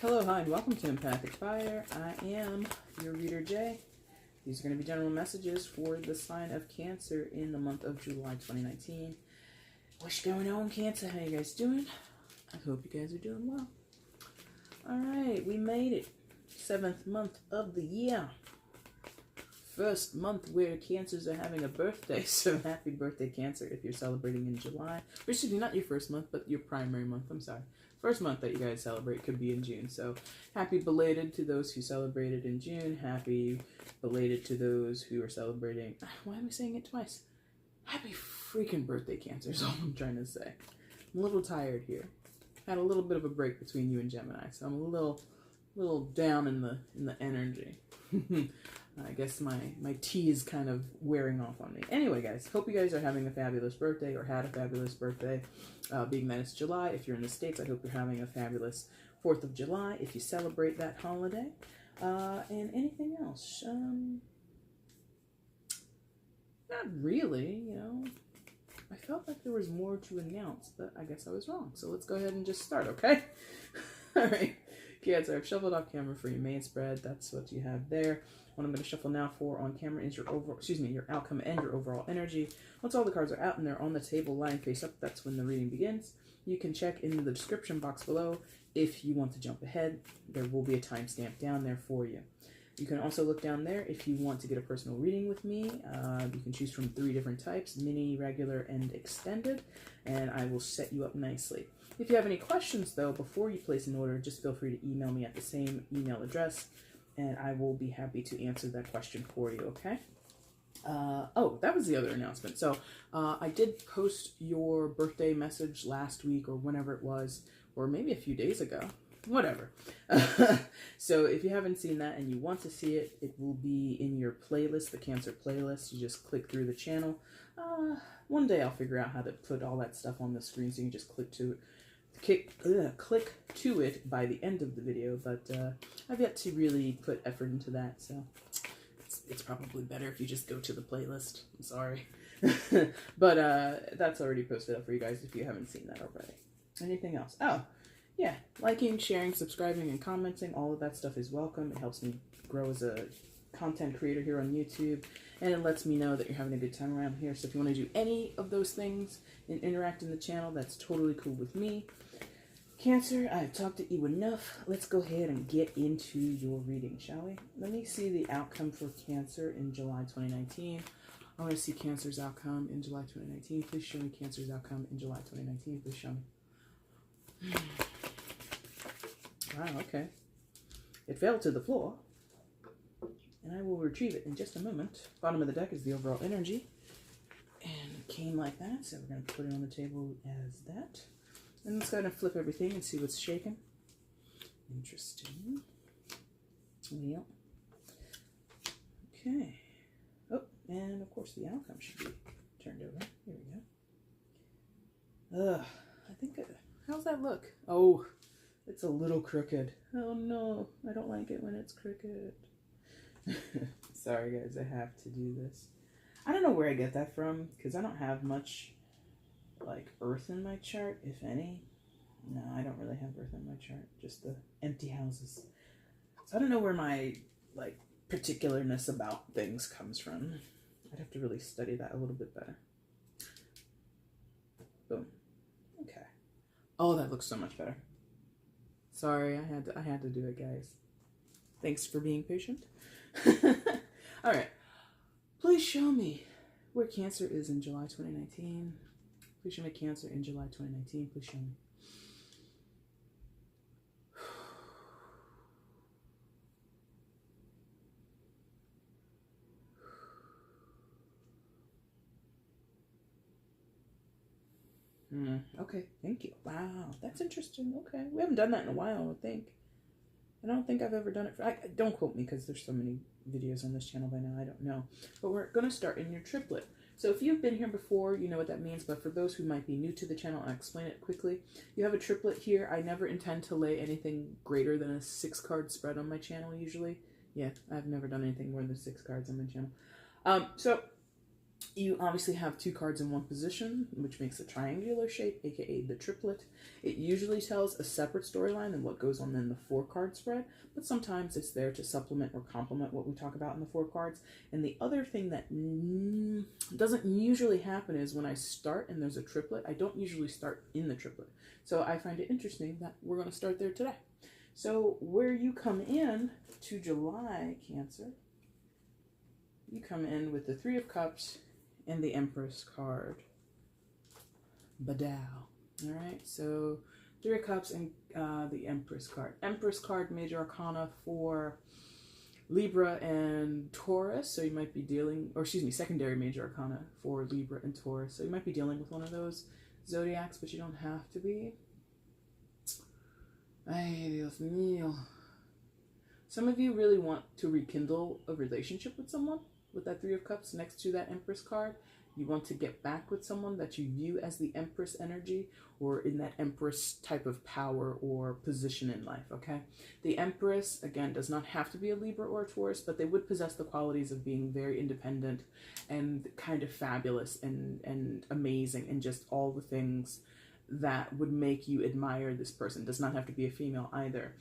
Hello, hi, and welcome to EmpathicFire. I am your reader, Jay. These are going to be general messages for the sign of Cancer in the month of July 2019. What's going on, Cancer? How you guys doing? I hope you guys are doing well. Alright, we made it. 7th month of the year. First month where Cancers are having a birthday, so happy birthday, Cancer, if you're celebrating in July. Or excuse me, not your first month, but your primary month, I'm sorry. First month that you guys celebrate could be in June, so happy belated to those who celebrated in June. Happy belated to those who are celebrating... Why am I saying it twice? Happy freaking birthday, Cancer, is all I'm trying to say. I'm a little tired here. Had a little bit of a break between you and Gemini, so I'm a little down in the energy. I guess my tea is kind of wearing off on me. Anyway, guys, hope you guys are having a fabulous birthday or had a fabulous birthday. Being that it's July, if you're in the States, I hope you're having a fabulous 4th of July if you celebrate that holiday. And anything else? Not really, you know. I felt like there was more to announce, but I guess I was wrong. So let's go ahead and just start, okay? All right. Cancer, I've shuffled off camera for your main spread. That's what you have there. What I'm going to shuffle now for on camera is your your outcome and your overall energy. Once all the cards are out and they're on the table lying face up, that's when the reading begins. You can check in the description box below if you want to jump ahead. There will be a timestamp down there for you. You can also look down there if you want to get a personal reading with me. You can choose from 3 different types, mini, regular, and extended, and I will set you up nicely. If you have any questions, though, before you place an order, just feel free to email me at the same email address, and I will be happy to answer that question for you, okay? Oh, that was the other announcement. So I did post your birthday message last week or whenever it was, or maybe a few days ago. Whatever. So if you haven't seen that and you want to see it, it will be in your playlist, the Cancer playlist. You just click through the channel. One day I'll figure out how to put all that stuff on the screen so you can just click to it by the end of the video, but I've yet to really put effort into that, so it's probably better if you just go to the playlist. I'm sorry. But that's already posted up for you guys if you haven't seen that already. Anything else? Oh, yeah, liking, sharing, subscribing, and commenting, all of that stuff is welcome. It helps me grow as a content creator here on YouTube, and it lets me know that you're having a good time around here. So if you want to do any of those things and interact in the channel, that's totally cool with me. Cancer, I've talked to you enough. Let's go ahead and get into your reading, shall we? Let me see the outcome for Cancer in July 2019. I want to see Cancer's outcome in July 2019. Please show me Cancer's outcome in July 2019. Please show me. Wow, okay. It fell to the floor, and I will retrieve it in just a moment. Bottom of the deck is the overall energy, and it came like that, so we're going to put it on the table as that. And let's go ahead and flip everything and see what's shaking. Interesting. Well, okay. Oh, and of course the outcome should be turned over. Here we go. I think, how's that look? Oh, it's a little crooked. Oh no, I don't like it when it's crooked. Sorry guys, I have to do this. I don't know where I get that from, because I don't have much like earth in my chart, if any. No, I don't really have earth in my chart, just the empty houses. So I don't know where my like particularness about things comes from. I'd have to really study that a little bit better. Boom. Okay. Oh, that looks so much better. Sorry, I had to do it, guys. Thanks for being patient. All right. Please show me where Cancer is in July 2019. Please show me Cancer in July 2019. Please show me. Okay, thank you. Wow, that's interesting. Okay, we haven't done that in a while, I don't think. I don't think I've ever done it for... don't quote me, because there's so many videos on this channel by now, I don't know. But we're going to start in your triplet. So if you've been here before, you know what that means, but for those who might be new to the channel, I'll explain it quickly. You have a triplet here. I never intend to lay anything greater than a 6-card spread on my channel, usually. Yeah, I've never done anything more than 6 cards on my channel. So You obviously have 2 cards in one position, which makes a triangular shape, aka the triplet. It usually tells a separate storyline than what goes on in the 4-card spread, but sometimes it's there to supplement or complement what we talk about in the 4 cards. And the other thing that doesn't usually happen is when I start and there's a triplet, I don't usually start in the triplet. So I find it interesting that we're going to start there today. So where you come in to July, Cancer, you come in with the 3 of Cups and the Empress card. Badow. All right, so 3 of Cups and the Empress card. Empress card, major arcana for Libra and Taurus. So you might be dealing, or excuse me, secondary major arcana for Libra and Taurus. So you might be dealing with one of those zodiacs, but you don't have to be. Ay, Dios mío. Some of you really want to rekindle a relationship with someone with that 3 of Cups next to that Empress card. You want to get back with someone that you view as the Empress energy or in that Empress type of power or position in life, okay? The Empress, again, does not have to be a Libra or a Taurus, but they would possess the qualities of being very independent and kind of fabulous and amazing and just all the things that would make you admire this person. Does not have to be a female either.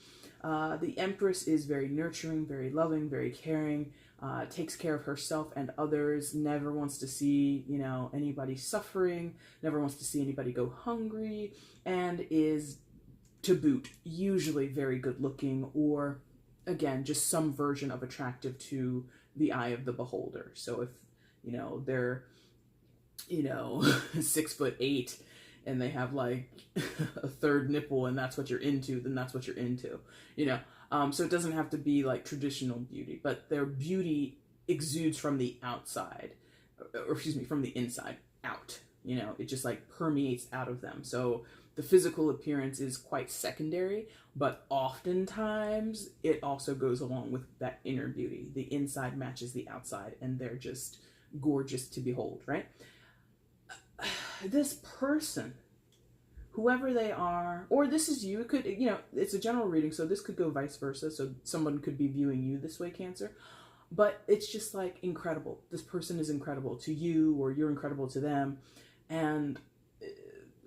The Empress is very nurturing, very loving, very caring, takes care of herself and others, never wants to see, you know, anybody suffering, never wants to see anybody go hungry, and is, to boot, usually very good looking or, again, just some version of attractive to the eye of the beholder. So if, you know, they're, you know, 6'8" and they have like a 3rd nipple and that's what you're into, then that's what you're into, you know. So it doesn't have to be like traditional beauty, but their beauty exudes from the outside, or excuse me, from the inside out, you know, it just like permeates out of them. So the physical appearance is quite secondary, but oftentimes it also goes along with that inner beauty. The inside matches the outside and they're just gorgeous to behold, right? This person, whoever they are, or this is you, it could, you know, it's a general reading, so this could go vice versa. So someone could be viewing you this way, Cancer, but it's just like incredible. This person is incredible to you, or you're incredible to them. And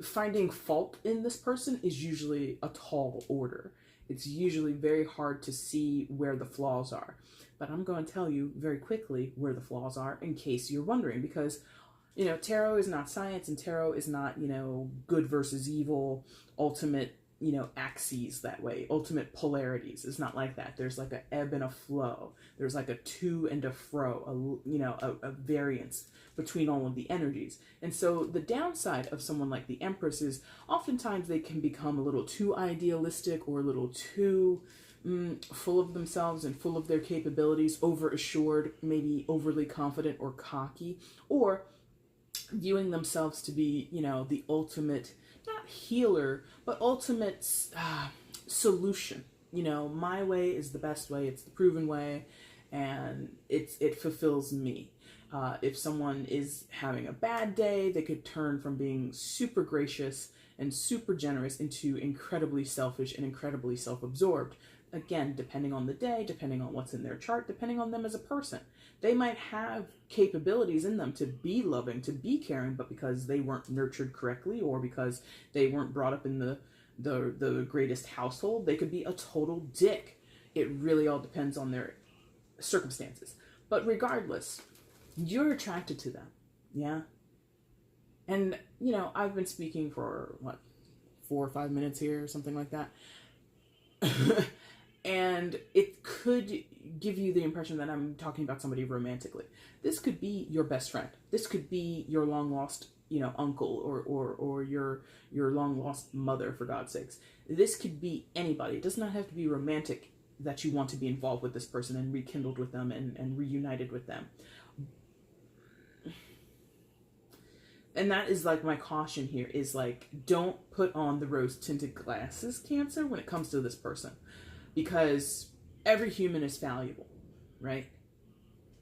finding fault in this person is usually a tall order. It's usually very hard to see where the flaws are. But I'm going to tell you very quickly where the flaws are in case you're wondering, because you know, tarot is not science, and tarot is not, you know, good versus evil, ultimate, you know, axes that way, ultimate polarities. It's not like that. There's like an ebb and a flow. There's like a to and a fro, you know, a variance between all of the energies. And so the downside of someone like the Empress is oftentimes they can become a little too idealistic or a little too full of themselves and full of their capabilities, overassured, maybe overly confident or cocky, or viewing themselves to be, you know, the ultimate, not healer, but ultimate solution. You know, my way is the best way, it's the proven way, and it fulfills me. If someone is having a bad day, they could turn from being super gracious and super generous into incredibly selfish and incredibly self-absorbed. Again, depending on the day, depending on what's in their chart, depending on them as a person. They might have capabilities in them to be loving, to be caring, but because they weren't nurtured correctly or because they weren't brought up in the greatest household, they could be a total dick. It really all depends on their circumstances. But regardless, you're attracted to them, yeah? And, you know, I've been speaking for, 4 or 5 minutes here or something like that. And it could give you the impression that I'm talking about somebody romantically. This could be your best friend. This could be your long lost, you know, uncle or your long lost mother, for God's sakes. This could be anybody. It does not have to be romantic that you want to be involved with this person and rekindled with them and reunited with them. And that is like my caution here is like, don't put on the rose tinted glasses, Cancer, when it comes to this person. Because every human is valuable, right?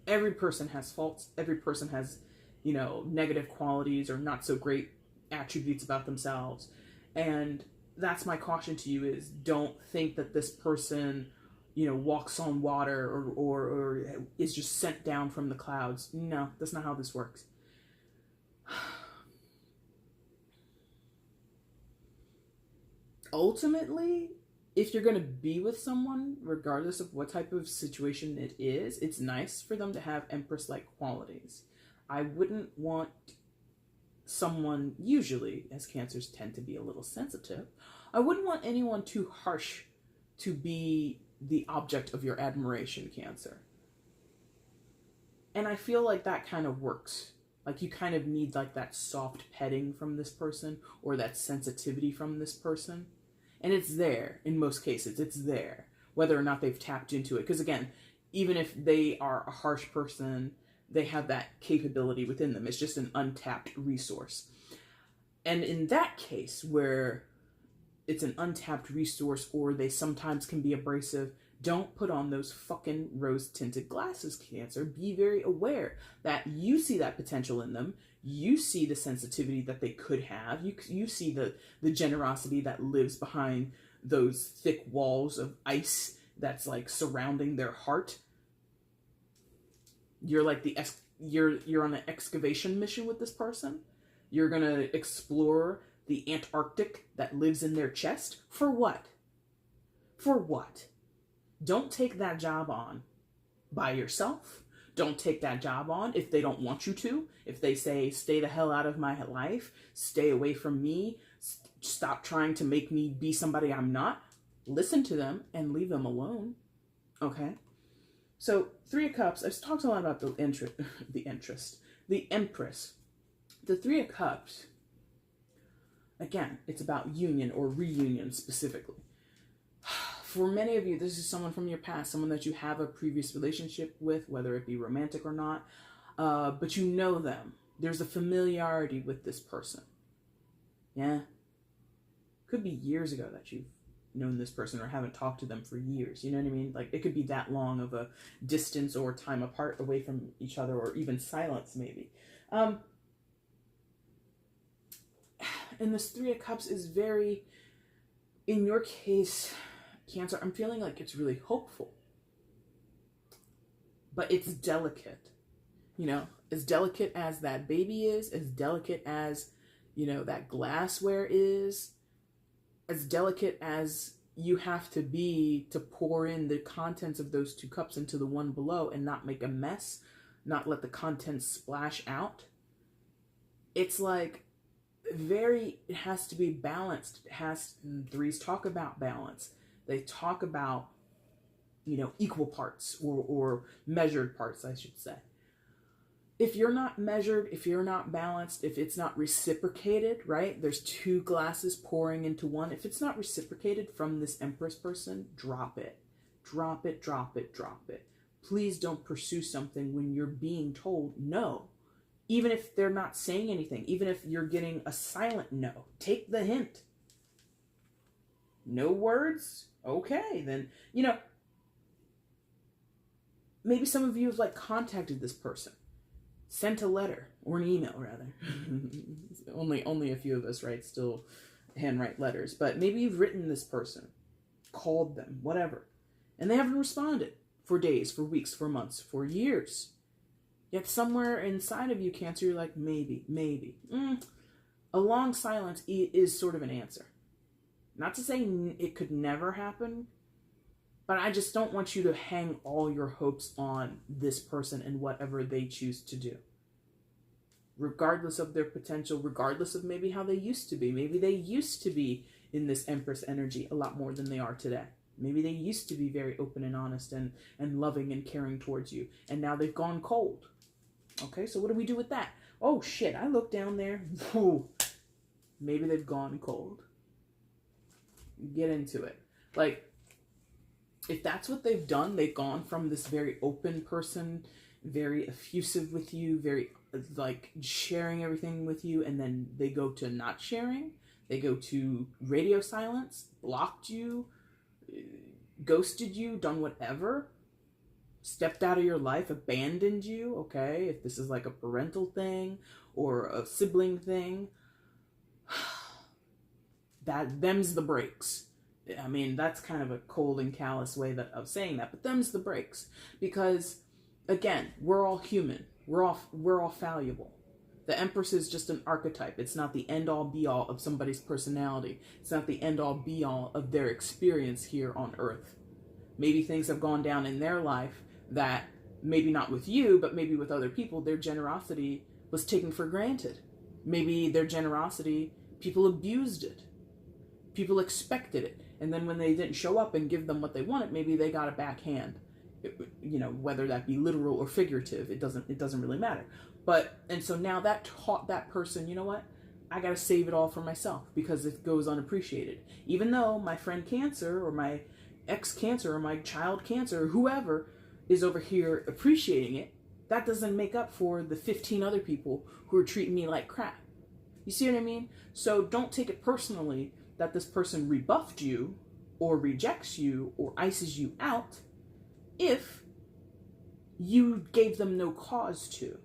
Every person has faults. Every person has, you know, negative qualities or not so great attributes about themselves. And that's my caution to you is don't think that this person, you know, walks on water or is just sent down from the clouds. No, that's not how this works. ultimately, if you're going to be with someone, regardless of what type of situation it is, it's nice for them to have Empress-like qualities. I wouldn't want someone, usually, as Cancers tend to be a little sensitive, I wouldn't want anyone too harsh to be the object of your admiration, Cancer. And I feel like that kind of works. Like, you kind of need like that soft petting from this person, or that sensitivity from this person. And it's there, in most cases, it's there, whether or not they've tapped into it. Because again, even if they are a harsh person, they have that capability within them. It's just an untapped resource. And in that case, where it's an untapped resource, or they sometimes can be abrasive, don't put on those fucking rose-tinted glasses, Cancer. Be very aware that you see that potential in them. You see the sensitivity that they could have. You see the generosity that lives behind those thick walls of ice that's like surrounding their heart. You're like you're on an excavation mission with this person. You're gonna explore the Antarctic that lives in their chest. For what? For what? Don't take that job on by yourself. Don't take that job on if they don't want you to. If they say, stay the hell out of my life, stay away from me, stop trying to make me be somebody I'm not, listen to them and leave them alone. Okay? So, Three of Cups, I've talked a lot about the Empress. The Three of Cups, again, it's about union or reunion specifically. For many of you, this is someone from your past, someone that you have a previous relationship with, whether it be romantic or not, but you know them. There's a familiarity with this person. Yeah? Could be years ago that you've known this person or haven't talked to them for years. You know what I mean? Like, it could be that long of a distance or time apart away from each other, or even silence maybe. And this Three of Cups is very, in your case, Cancer, I'm feeling like it's really hopeful. But it's delicate. You know, as delicate as that baby is, as delicate as, you know, that glassware is, as delicate as you have to be to pour in the contents of those two cups into the one below and not make a mess, not let the contents splash out. It's like it has to be balanced. Threes talk about balance. They talk about, you know, equal parts or measured parts, I should say. If you're not measured, if you're not balanced, if it's not reciprocated, right? There's two glasses pouring into one. If it's not reciprocated from this Empress person, drop it. Drop it, drop it, drop it. Please don't pursue something when you're being told no. Even if they're not saying anything, even if you're getting a silent no, take the hint. No words? Okay, then, you know, maybe some of you have like contacted this person, sent a letter or an email rather. only a few of us, right, still handwrite letters, but maybe you've written this person, called them, whatever, and they haven't responded for days, for weeks, for months, for years. Yet somewhere inside of you, Cancer, you're like, maybe. A long silence is sort of an answer. Not to say it could never happen, but I just don't want you to hang all your hopes on this person and whatever they choose to do. Regardless of their potential, regardless of maybe how they used to be. Maybe they used to be in this Empress energy a lot more than they are today. Maybe they used to be very open and honest and loving and caring towards you, and now they've gone cold. Okay, so what do we do with that? Oh shit, I look down there. Ooh, maybe they've gone cold. Get into it. Like, if that's what they've done, they've gone from this very open person, very effusive with you, very like sharing everything with you, and then they go to not sharing. They go to radio silence, blocked you, ghosted you, done whatever, stepped out of your life, abandoned you, okay? If this is like a parental thing or a sibling thing, them's the breaks. I mean, that's kind of a cold and callous way of saying that, but them's the breaks. Because, again, we're all human. We're all fallible. The Empress is just an archetype. It's not the end-all be-all of somebody's personality. It's not the end-all be-all of their experience here on Earth. Maybe things have gone down in their life that, maybe not with you, but maybe with other people, their generosity was taken for granted. Maybe their generosity, people abused it. People expected it. And then when they didn't show up and give them what they wanted, maybe they got a backhand. Whether that be literal or figurative, it doesn't really matter. And so now that taught that person, you know what? I got to save it all for myself because it goes unappreciated. Even though my friend Cancer or my ex-Cancer or my child Cancer or whoever is over here appreciating it, that doesn't make up for the 15 other people who are treating me like crap. You see what I mean? So don't take it personally that this person rebuffed you or rejects you or ices you out if you gave them no cause to.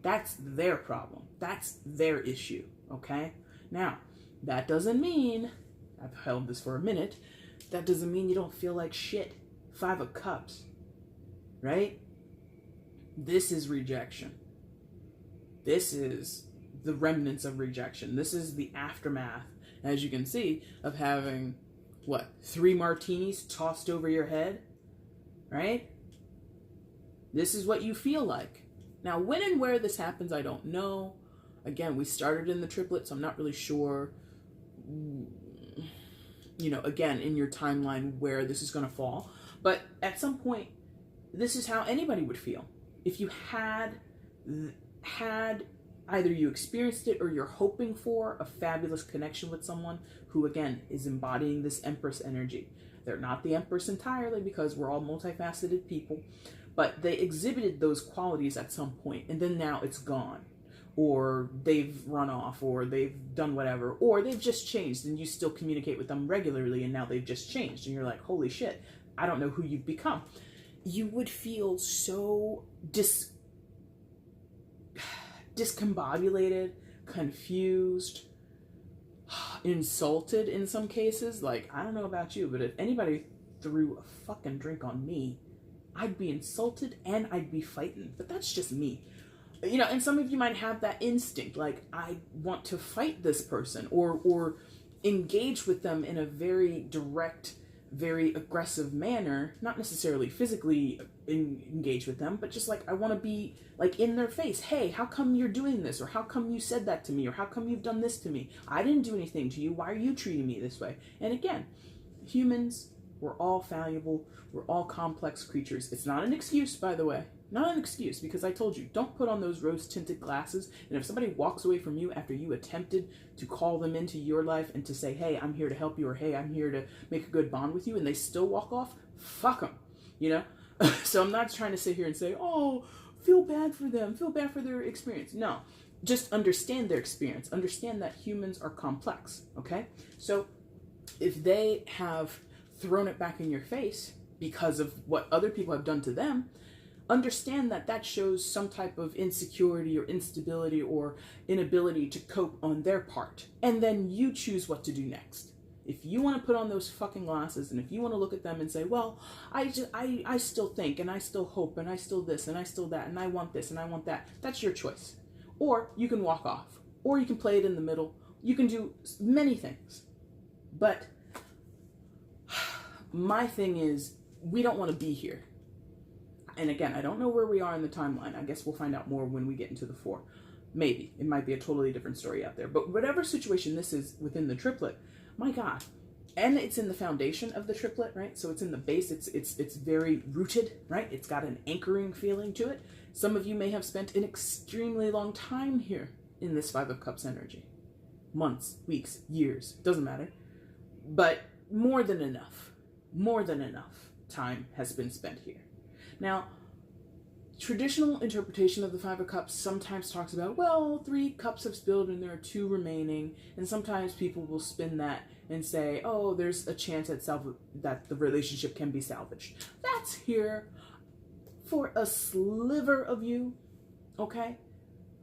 That's their problem. That's their issue, okay? Now, that doesn't mean, I've held this for a minute, that doesn't mean you don't feel like shit. 5 of Cups, right? This is rejection. This is the remnants of rejection. This is the aftermath, as you can see, of having, 3 martinis tossed over your head, right? This is what you feel like. Now, when and where this happens, I don't know. Again, we started in the triplet, so I'm not really sure, again, in your timeline where this is going to fall. But at some point, this is how anybody would feel. If you had either you experienced it or you're hoping for a fabulous connection with someone who, again, is embodying this Empress energy. They're not the Empress entirely because we're all multifaceted people, but they exhibited those qualities at some point, and then now it's gone. Or they've run off, or they've done whatever, or they've just changed, and you still communicate with them regularly, and now they've just changed, and you're like, holy shit, I don't know who you've become. You would feel so discombobulated, confused, insulted in some cases. Like, I don't know about you, but if anybody threw a fucking drink on me, I'd be insulted and I'd be fighting. But that's just me. And some of you might have that instinct, like, I want to fight this person or engage with them in a very direct, very aggressive manner, not necessarily physically engage with them, but just like, I want to be like in their face. Hey, how come you're doing this? Or how come you said that to me? Or how come you've done this to me? I didn't do anything to you. Why are you treating me this way? And again, humans, we're all fallible. We're all complex creatures. It's not an excuse, by the way. Not an excuse, because I told you, don't put on those rose-tinted glasses. And if somebody walks away from you after you attempted to call them into your life and to say, hey, I'm here to help you, or hey, I'm here to make a good bond with you, and they still walk off, fuck them, So I'm not trying to sit here and say, oh, feel bad for them, feel bad for their experience. No, just understand their experience. Understand that humans are complex, okay? So if they have thrown it back in your face because of what other people have done to them, understand that that shows some type of insecurity or instability or inability to cope on their part. And then you choose what to do next. If you want to put on those fucking glasses and if you want to look at them and say, well, I still think and I still hope and I still this and I still that and I want this and I want that, that's your choice. Or you can walk off. Or you can play it in the middle. You can do many things. But my thing is, we don't want to be here. And again, I don't know where we are in the timeline. I guess we'll find out more when we get into the 4. Maybe. It might be a totally different story out there. But whatever situation this is within the triplet, my God. And it's in the foundation of the triplet, right? So it's in the base. It's very rooted, right? It's got an anchoring feeling to it. Some of you may have spent an extremely long time here in this 5 of Cups energy. Months, weeks, years, doesn't matter. But more than enough time has been spent here. Now, traditional interpretation of the 5 of Cups sometimes talks about, well, 3 cups have spilled and there are 2 remaining. And sometimes people will spin that and say, oh, there's a chance that the relationship can be salvaged. That's here for a sliver of you, okay?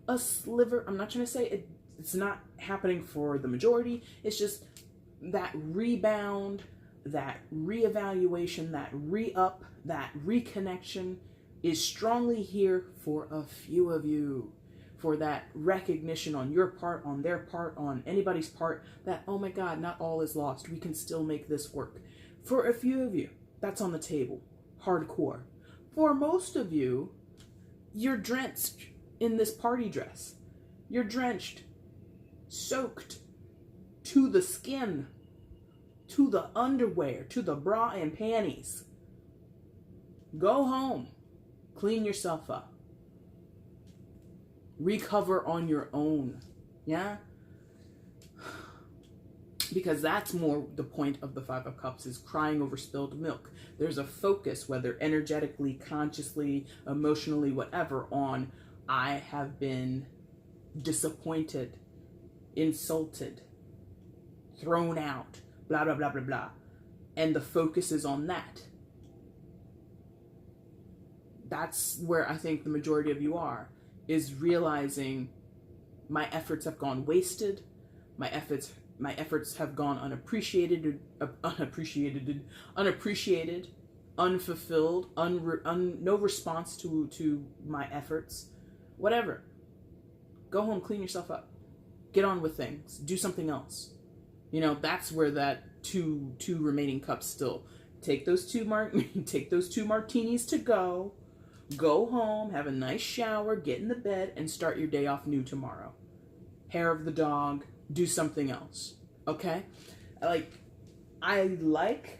A sliver. I'm not trying to say it's not happening for the majority. It's just that rebound, that reevaluation, that re-up, that reconnection is strongly here for a few of you. for that recognition on your part, on their part, on anybody's part, that, oh my God, not all is lost. We can still make this work. For a few of you, that's on the table. Hardcore. For most of you, you're drenched in this party dress. You're drenched, soaked to the skin, to the underwear, to the bra and panties. Go home. Clean yourself up. Recover on your own. Yeah? Because that's more the point of the Five of Cups, is crying over spilled milk. There's a focus, whether energetically, consciously, emotionally, whatever, on I have been disappointed, insulted, thrown out, blah, blah, blah, blah, blah. And the focus is on that. That's where I think the majority of you are, is realizing my efforts have gone wasted. My efforts have gone unappreciated, unfulfilled, no response to my efforts. Whatever. Go home, clean yourself up. Get on with things. Do something else. You know, that's where that two remaining cups still. Take those two martinis to go. Go home, have a nice shower, get in the bed, and start your day off new tomorrow. Hair of the dog, do something else. Okay? I like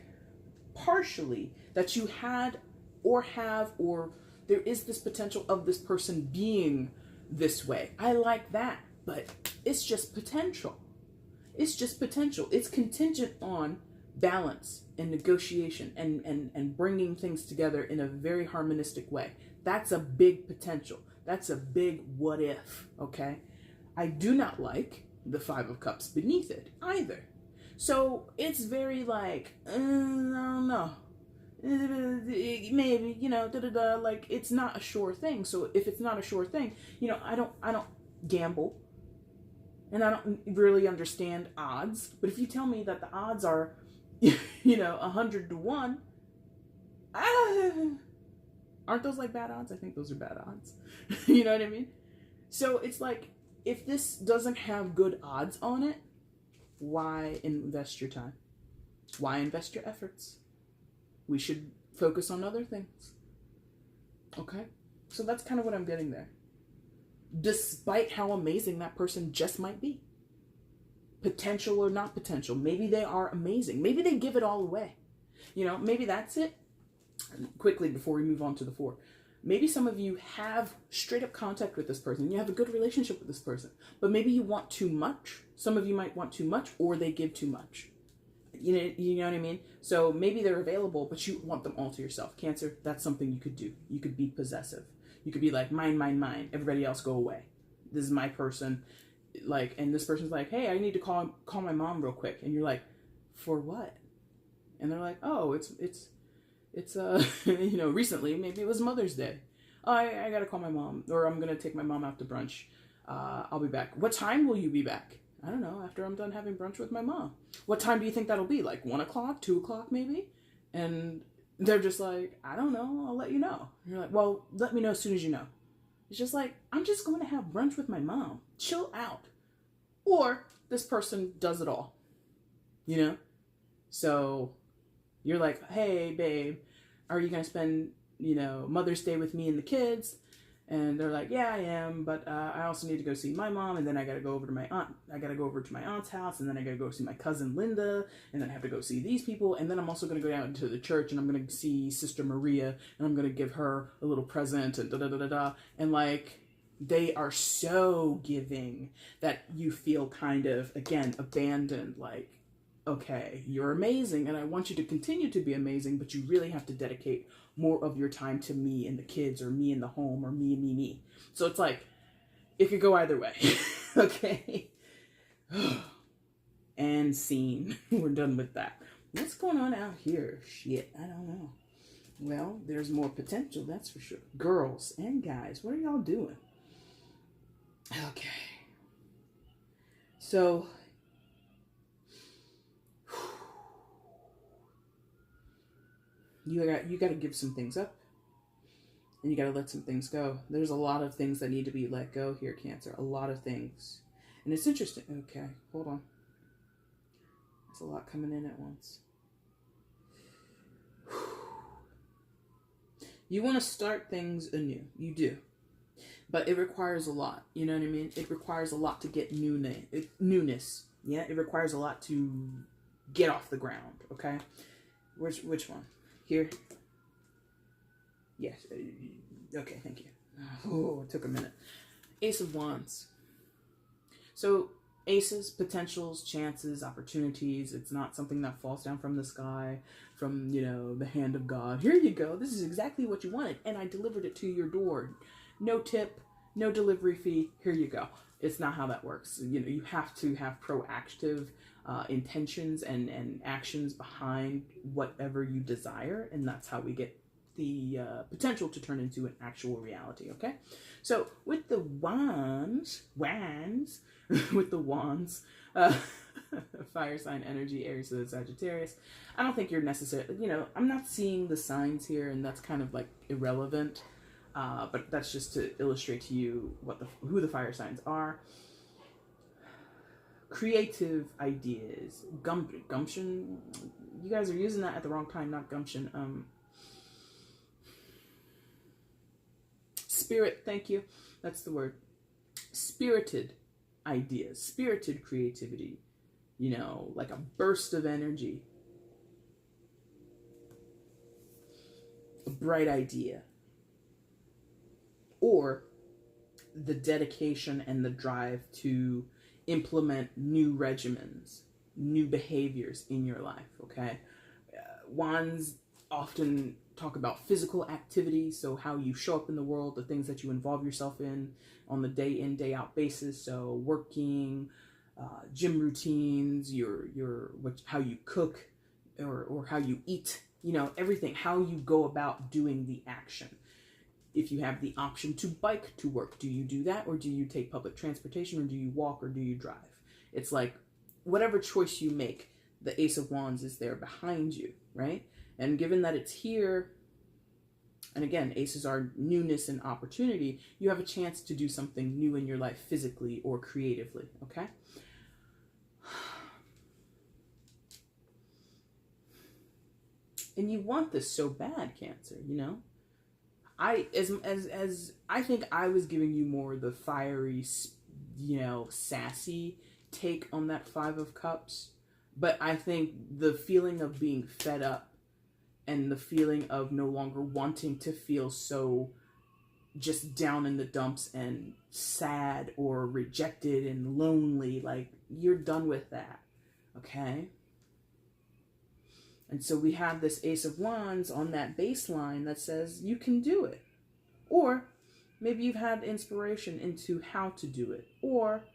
partially that you had or have, or there is this potential of this person being this way. I like that, but it's just potential. It's just potential. It's contingent on balance and negotiation and bringing things together in a very harmonistic way. That's a big potential. That's a big what if, okay? I do not like the Five of Cups beneath it either. So it's very like, I don't know. Maybe, you know, like it's not a sure thing. So if it's not a sure thing, you know, I don't gamble. And I don't really understand odds. But if you tell me that the odds are, you know, 100 to 1, aren't those like bad odds? I think those are bad odds. You know what I mean? So it's like, if this doesn't have good odds on it, why invest your time? Why invest your efforts? We should focus on other things. Okay? So that's kind of what I'm getting there. Despite how amazing that person just might be. Potential or not potential. Maybe they are amazing. Maybe they give it all away. You know, maybe that's it. Quickly, before we move on to the 4. Maybe some of you have straight up contact with this person. You have a good relationship with this person. But maybe you want too much. Some of you might want too much, or they give too much. You know what I mean? So maybe they're available, but you want them all to yourself. Cancer, that's something you could do. You could be possessive. You could be like, mine, mine, mine. Everybody else go away. This is my person. Like, and this person's like, hey, I need to call my mom real quick. And you're like, for what? And they're like, oh, it's you know, recently, maybe it was Mother's Day. Oh, I gotta call my mom, or I'm gonna take my mom out to brunch. I'll be back. What time will you be back? I don't know, after I'm done having brunch with my mom. What time do you think that'll be? Like 1 o'clock, 2 o'clock maybe? And they're just like, I don't know, I'll let you know. And you're like, well, let me know as soon as you know. It's just like, I'm just going to have brunch with my mom. Chill out. Or this person does it all. You know? So you're like, hey, babe, are you going to spend, you know, Mother's Day with me and the kids? And they're like, yeah, I am, but I also need to go see my mom, and then I got to go over to my aunt. I got to go over to my aunt's house, and then I got to go see my cousin Linda, and then I have to go see these people, and then I'm also going to go down to the church, and I'm going to see Sister Maria, and I'm going to give her a little present, and da-da-da-da-da. And, like, they are so giving that you feel kind of, again, abandoned, like, okay, you're amazing, and I want you to continue to be amazing, but you really have to dedicate more of your time to me and the kids, or me in the home, or me. So it's like, it could go either way. Okay? And scene. We're done with that. What's going on out here? Shit, I don't know. Well, there's more potential, that's for sure. Girls and guys, what are y'all doing? Okay. So, you got to give some things up, And you got to let some things go. There's a lot of things that need to be let go here, Cancer. A lot of things. And it's interesting. Okay, hold on. There's a lot coming in at once. You want to start things anew. You do. But it requires a lot. You know what I mean? It requires a lot to get newness. Yeah, it requires a lot to get off the ground. Okay? Which one? Here? Yes. Okay, thank you. Oh, it took a minute. Ace of Wands. So, aces, potentials, chances, opportunities. It's not something that falls down from the sky, from, you know, the hand of God. Here you go. This is exactly what you wanted, and I delivered it to your door. No tip, no delivery fee. Here you go. It's not how that works. You know, you have to have proactive intentions and actions behind whatever you desire, and that's how we get the potential to turn into an actual reality. Okay, so with the wands, with the wands, fire sign energy, Aries to Sagittarius. I don't think you're necessarily, you know, I'm not seeing the signs here, and that's kind of like irrelevant. But that's just to illustrate to you who the fire signs are. Creative ideas, gumption. You guys are using that at the wrong time, not gumption. Spirit, thank you. That's the word. Spirited ideas, spirited creativity. You know, like a burst of energy. A bright idea. Or the dedication and the drive to implement new regimens, new behaviors in your life, okay? Wands often talk about physical activity, so how you show up in the world, the things that you involve yourself in on the day in, day out basis, so working, gym routines, how you cook, or how you eat, you know, everything, how you go about doing the action. If you have the option to bike to work, do you do that? Or do you take public transportation? Or do you walk? Or do you drive? It's like, whatever choice you make, the Ace of Wands is there behind you, right? And given that it's here, and again, aces are newness and opportunity, you have a chance to do something new in your life physically or creatively, okay? And you want this so bad, Cancer, you know? I think I was giving you more the fiery, you know, sassy take on that Five of Cups, but I think the feeling of being fed up and the feeling of no longer wanting to feel so just down in the dumps and sad or rejected and lonely, like, you're done with that, okay? And so we have this Ace of Wands on that baseline that says you can do it. Or maybe you've had inspiration into how to do it. Or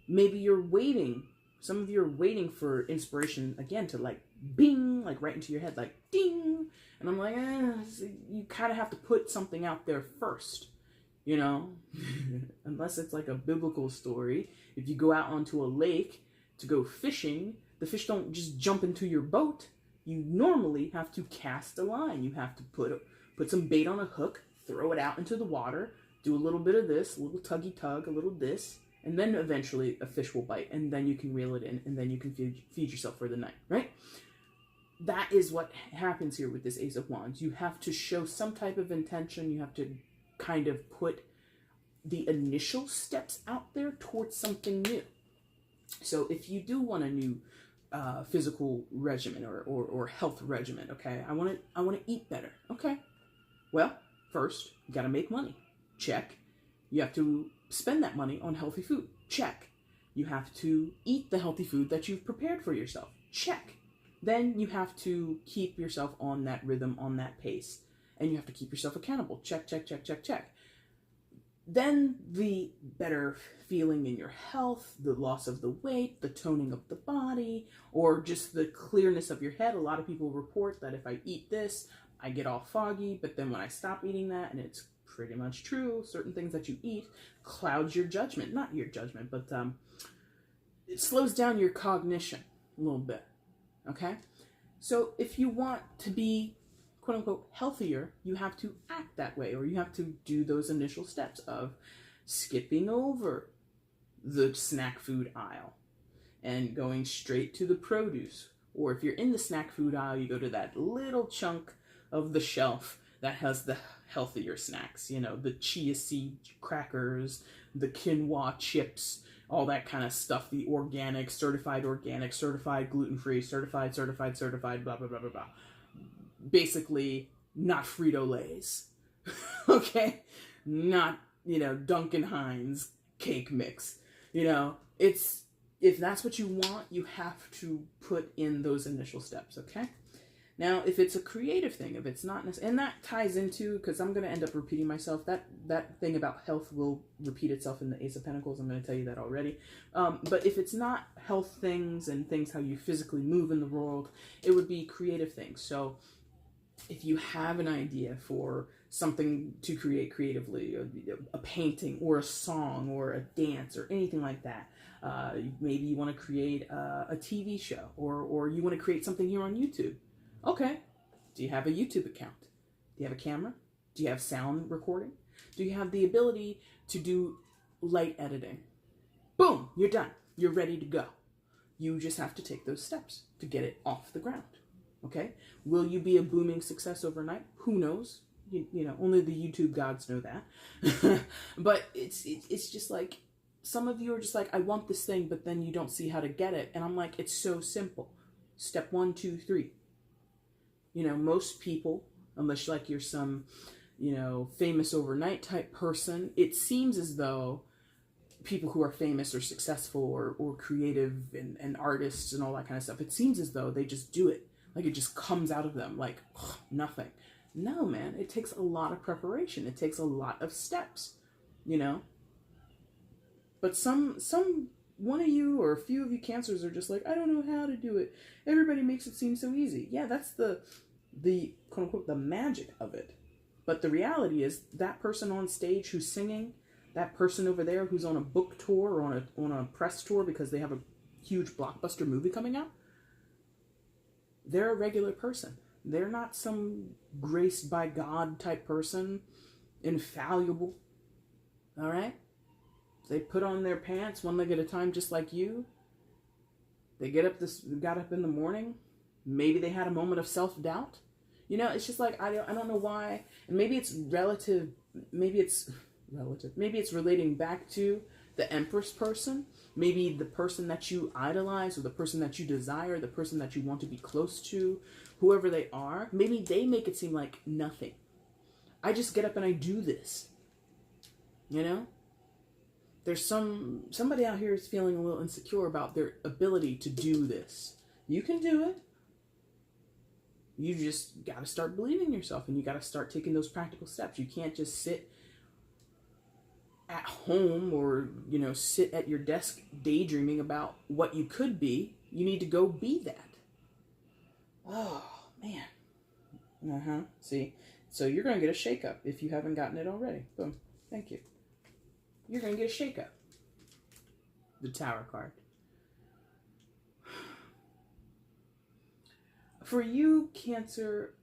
maybe you're waiting. Some of you are waiting for inspiration, again, to like bing, like right into your head, like ding. And I'm like, you kind of have to put something out there first, you know? Unless it's like a biblical story. If you go out onto a lake to go fishing, the fish don't just jump into your boat. You normally have to cast a line. You have to put some bait on a hook, throw it out into the water, do a little bit of this, a little tuggy tug, a little this, and then eventually a fish will bite, and then you can reel it in, and then you can feed yourself for the night, right? That is what happens here with this Ace of Wands. You have to show some type of intention. You have to kind of put the initial steps out there towards something new. So if you do want a new physical regimen or health regimen, okay? I want to eat better, okay? Well, first, you got to make money. Check. You have to spend that money on healthy food. Check. You have to eat the healthy food that you've prepared for yourself. Check. Then you have to keep yourself on that rhythm, on that pace. And you have to keep yourself accountable. Check, check, check, check, check. Then the better feeling in your health, the loss of the weight, the toning of the body, or just the clearness of your head. A lot of people report that if I eat this, I get all foggy, but then when I stop eating that, and it's pretty much true, certain things that you eat clouds your judgment. Not your judgment, but it slows down your cognition a little bit, okay? So if you want to be quote unquote healthier, you have to act that way, or you have to do those initial steps of skipping over the snack food aisle and going straight to the produce. Or if you're in the snack food aisle, you go to that little chunk of the shelf that has the healthier snacks, you know, the chia seed crackers, the quinoa chips, all that kind of stuff, the organic, certified gluten-free, certified, blah, blah, blah, blah, blah. Basically, not Frito-Lays, okay? Not, you know, Duncan Hines cake mix. You know, it's, if that's what you want, you have to put in those initial steps, okay? Now, if it's a creative thing, if it's not necessarily, and that ties into, because I'm going to end up repeating myself, that thing about health will repeat itself in the Ace of Pentacles. I'm going to tell you that already. But if it's not health things and things how you physically move in the world, it would be creative things. So if you have an idea for something to create creatively, a painting or a song or a dance or anything like that, maybe you want to create a TV show, or you want to create something here on YouTube. Okay, do you have a YouTube account? Do you have a camera? Do you have sound recording? Do you have the ability to do light editing? Boom, you're done. You're ready to go. You just have to take those steps to get it off the ground. Okay? Will you be a booming success overnight? Who knows? You know, only the YouTube gods know that. But it's just like, some of you are just like, I want this thing, but then you don't see how to get it. And I'm like, it's so simple. Step 1, 2, 3. You know, most people, unless like you're some, you know, famous overnight type person, it seems as though people who are famous or successful or creative and artists and all that kind of stuff, it seems as though they just do it. Like it just comes out of them like nothing. No, man, it takes a lot of preparation. It takes a lot of steps, you know. But one of you or a few of you Cancers are just like, I don't know how to do it. Everybody makes it seem so easy. Yeah, that's the quote unquote the magic of it. But the reality is that person on stage who's singing, that person over there who's on a book tour or on a press tour because they have a huge blockbuster movie coming out, they're a regular person. They're not some graced by God type person, infallible. All right? They put on their pants one leg at a time, just like you. They got up in the morning. Maybe they had a moment of self-doubt. You know, it's just like, I don't know why. And maybe it's relative. Maybe it's relating back to the Empress person. Maybe the person that you idolize, or the person that you desire, the person that you want to be close to, whoever they are. Maybe they make it seem like nothing. I just get up and I do this. You know? There's somebody out here is feeling a little insecure about their ability to do this. You can do it. You just got to start believing in yourself, and you got to start taking those practical steps. You can't just sit at home or, you know, sit at your desk daydreaming about what you could be. You need to go be that. Oh, man. See? So you're going to get a shakeup if you haven't gotten it already. Boom. Thank you. You're going to get a shakeup. The Tower card. For you, Cancer,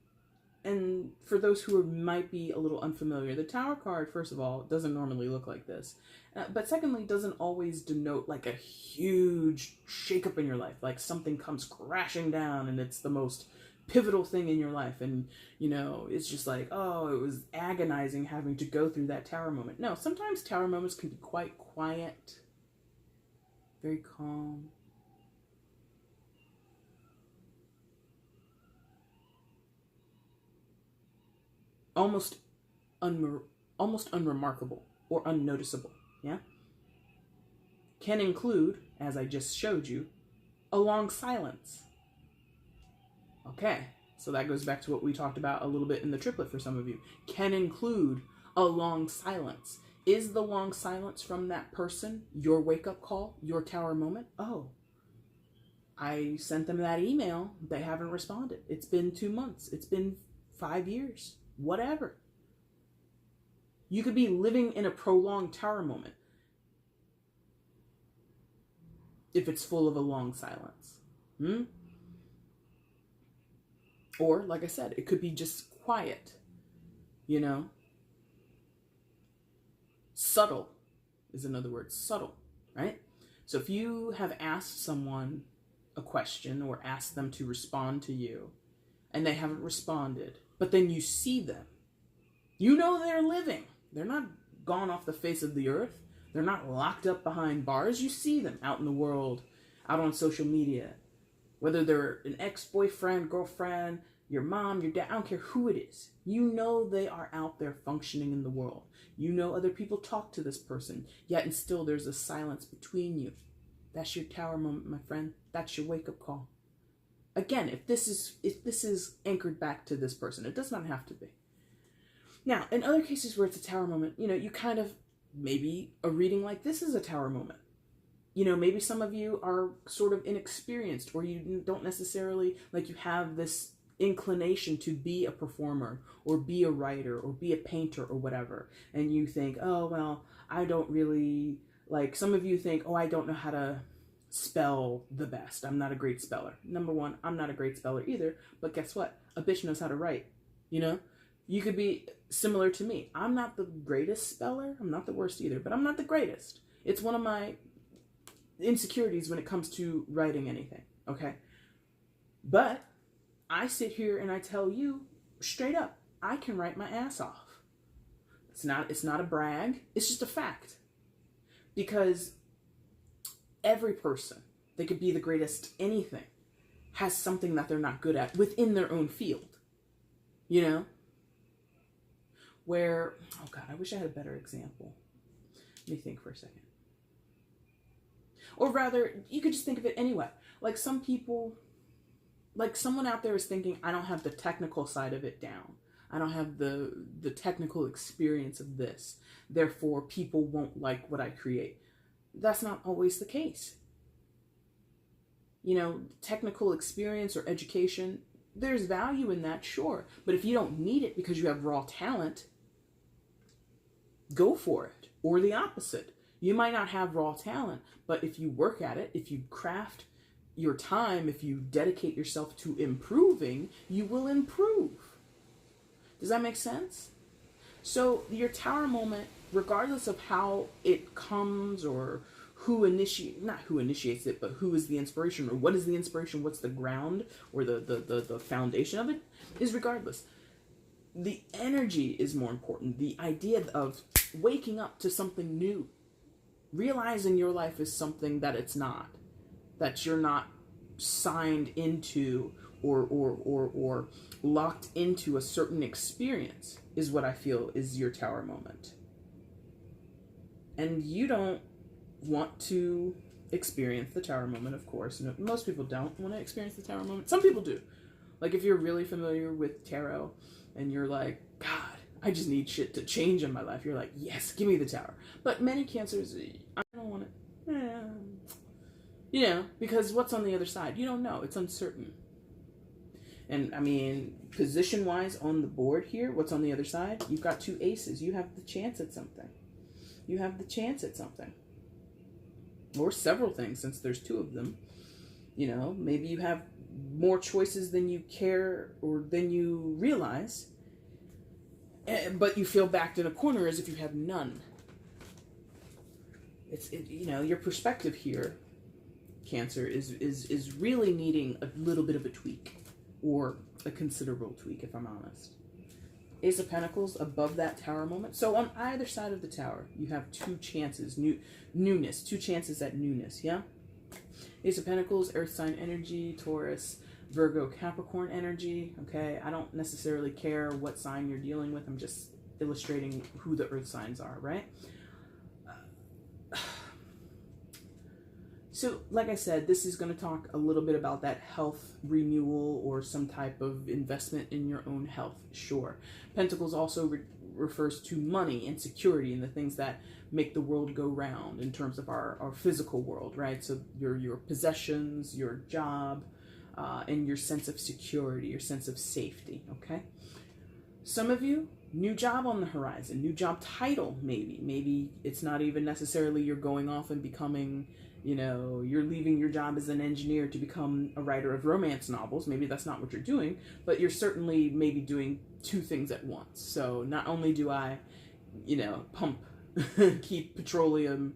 and for those who might be a little unfamiliar, the Tower card, first of all, doesn't normally look like this. But secondly, doesn't always denote like a huge shakeup in your life. Like something comes crashing down and it's the most pivotal thing in your life. And, you know, it's just like, oh, it was agonizing having to go through that Tower moment. No, sometimes Tower moments can be quite quiet, very calm. Almost unremarkable or unnoticeable, yeah? Can include, as I just showed you, a long silence. Okay, so that goes back to what we talked about a little bit in the triplet for some of you. Can include a long silence. Is the long silence from that person your wake-up call, your Tower moment? Oh, I sent them that email. They haven't responded. It's been 2 months. It's been 5 years. Whatever. You could be living in a prolonged Tower moment if it's full of a long silence. Or, like I said, it could be just quiet, you know. Subtle is another word, subtle, right? So if you have asked someone a question or asked them to respond to you and they haven't responded, but then you see them, you know they're living. They're not gone off the face of the earth. They're not locked up behind bars. You see them out in the world, out on social media. Whether they're an ex-boyfriend, girlfriend, your mom, your dad, I don't care who it is. You know they are out there functioning in the world. You know other people talk to this person, yet and still there's a silence between you. That's your tower moment, my friend. That's your wake-up call. Again, if this is anchored back to this person, it does not have to be. Now, in other cases where it's a tower moment, you know, you kind of, maybe a reading like this is a tower moment. You know, maybe some of you are sort of inexperienced, or you don't necessarily, like, you have this inclination to be a performer or be a writer or be a painter or whatever. And you think, oh, well, I don't really, like, some of you think, oh, I don't know how to spell the best. I'm not a great speller. Number one, I'm not a great speller either. But guess what? A bitch knows how to write, you know? You could be similar to me. I'm not the greatest speller. I'm not the worst either, but I'm not the greatest. It's one of my insecurities when it comes to writing anything, okay? But I sit here and I tell you straight up, I can write my ass off. It's not a brag. It's just a fact. Because every person, they could be the greatest anything, has something that they're not good at within their own field, you know? Where, oh God, I wish I had a better example. Let me think for a second. Or rather, you could just think of it anyway. Like some people, like someone out there is thinking, I don't have the technical side of it down. I don't have the technical experience of this. Therefore, people won't like what I create. That's not always the case. You know, technical experience or education, there's value in that, sure. But if you don't need it because you have raw talent, go for it. Or the opposite. You might not have raw talent, but if you work at it, if you craft your time, if you dedicate yourself to improving, you will improve. Does that make sense? So your tower moment, regardless of how it comes or not who initiates it, but who is the inspiration or what is the inspiration, what's the ground or the foundation of it, is regardless. The energy is more important. The idea of waking up to something new. Realizing your life is something that it's not. That you're not signed into or locked into a certain experience is what I feel is your tower moment. And you don't want to experience the tower moment, of course. No, most people don't want to experience the tower moment. Some people do. Like if you're really familiar with tarot and you're like, God, I just need shit to change in my life. You're like, yes, give me the tower. But many cancers, I don't want it. You know, because what's on the other side? You don't know. It's uncertain. And I mean, position-wise on the board here, what's on the other side? You've got two aces. You have the chance at something. You have the chance at something. Or several things, since there's two of them. You know, maybe you have more choices than you care or than you realize. But you feel backed in a corner as if you have none. You know, your perspective here, Cancer, is really needing a little bit of a tweak, or a considerable tweak, if I'm honest. Ace of Pentacles above that tower moment. So on either side of the tower, you have two chances, newness, two chances at newness, yeah? Ace of Pentacles, Earth sign energy, Taurus, Virgo, Capricorn energy, okay? I don't necessarily care what sign you're dealing with. I'm just illustrating who the earth signs are, right? So, like I said, this is going to talk a little bit about that health renewal or some type of investment in your own health, sure. Pentacles also refers to money and security and the things that make the world go round in terms of our physical world, right? So your possessions, your job, and your sense of security, your sense of safety, okay? Some of you New job on the horizon, new job title, maybe. Maybe it's not even necessarily you're going off and becoming, you're leaving your job as an engineer to become a writer of romance novels. Maybe that's not what you're doing, but you're certainly maybe doing two things at once. So not only do I, pump, keep petroleum